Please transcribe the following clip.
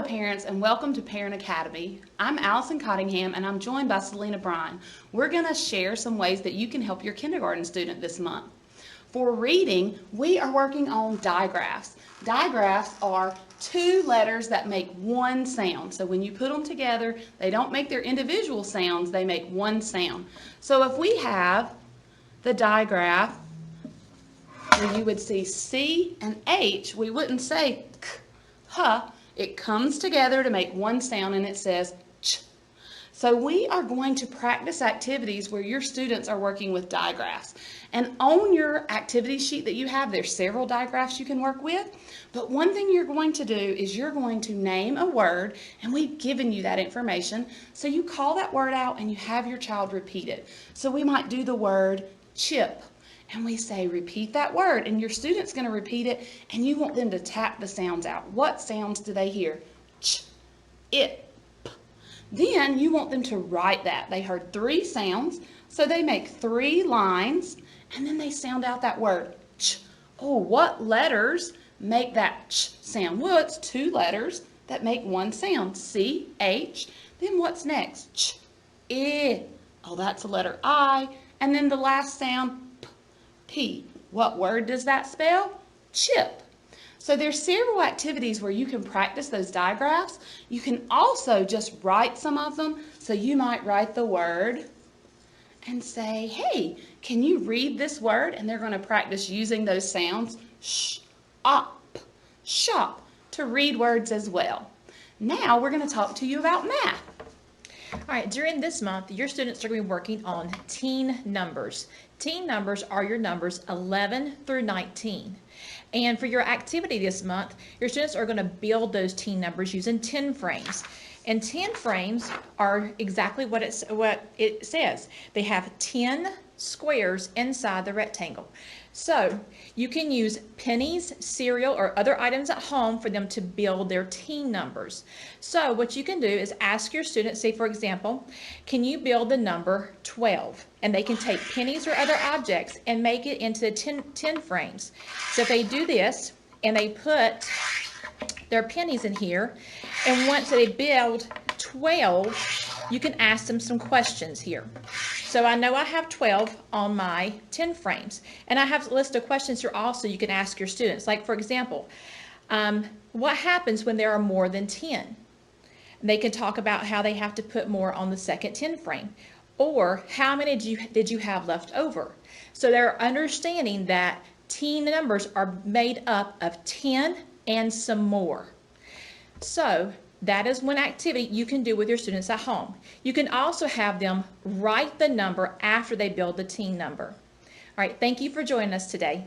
parents, and welcome to Parent Academy. I'm Allison Cottingham and I'm joined by Selena Bryan. We're going to share some ways that you can help your kindergarten student this month. For reading, we are working on digraphs. Digraphs are two letters that make one sound. So when you put them together, they don't make their individual sounds, they make one sound. So if we have the digraph where you would see C and H, we wouldn't say k, huh. It comes together to make one sound and it says ch. So we are going to practice activities where your students are working with digraphs. And on your activity sheet that you have, there's several digraphs you can work with. But one thing you're going to do is you're going to name a word, and we've given you that information. So you call that word out and you have your child repeat it. So we might do the word chip. And we say, repeat that word, and your student's going to repeat it, and you want them to tap the sounds out. What sounds do they hear? Ch, it, p. Then you want them to write that. They heard three sounds, so they make 3 lines, and then they sound out that word, ch. Oh, what letters make that ch sound? Well, it's 2 letters that make one sound, C, H. Then what's next? Ch, I. Oh, that's a letter I. And then the last sound, P. What word does that spell? Chip. So there's several activities where you can practice those digraphs. You can also just write some of them. So you might write the word and say, hey, can you read this word? And they're going to practice using those sounds, sh, op, shop, to read words as well. Now we're going to talk to you about math. All right, during this month, your students are going to be working on teen numbers. Teen numbers are your numbers 11 through 19. And for your activity this month, your students are going to build those teen numbers using 10 frames. And 10 frames are exactly what it says. They have 10 squares inside the rectangle. So you can use pennies, cereal, or other items at home for them to build their teen numbers. So what you can do is ask your students, say for example, can you build the number 12? And they can take pennies or other objects and make it into 10 frames. So if they do this and they put their pennies in here, and once they build 12, you can ask them some questions here. So I know I have 12 on my 10 frames, and I have a list of questions here also you can ask your students. Like for example, what happens when there are more than 10? And they can talk about how they have to put more on the second 10 frame, or how many did you have left over? So they're understanding that teen numbers are made up of 10 and some more. So that is one activity you can do with your students at home. You can also have them write the number after they build the teen number. All right, thank you for joining us today.